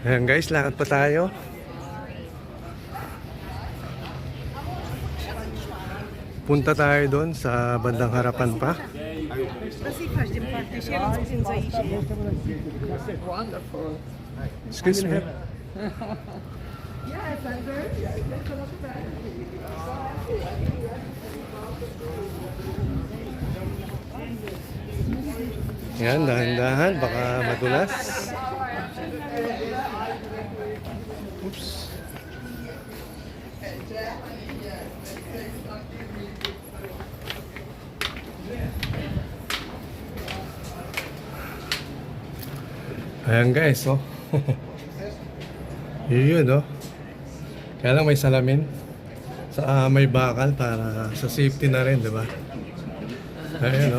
Ayan guys, lakad pa tayo. Punta tayo doon sa bandang harapan pa. Excuse me. Yan, dahan-dahan, baka madulas. Oops. Ayan guys, oh. Yun, oh. Kaya lang may salamin. May bakal para sa safety na rin, di ba? Ayan, oh.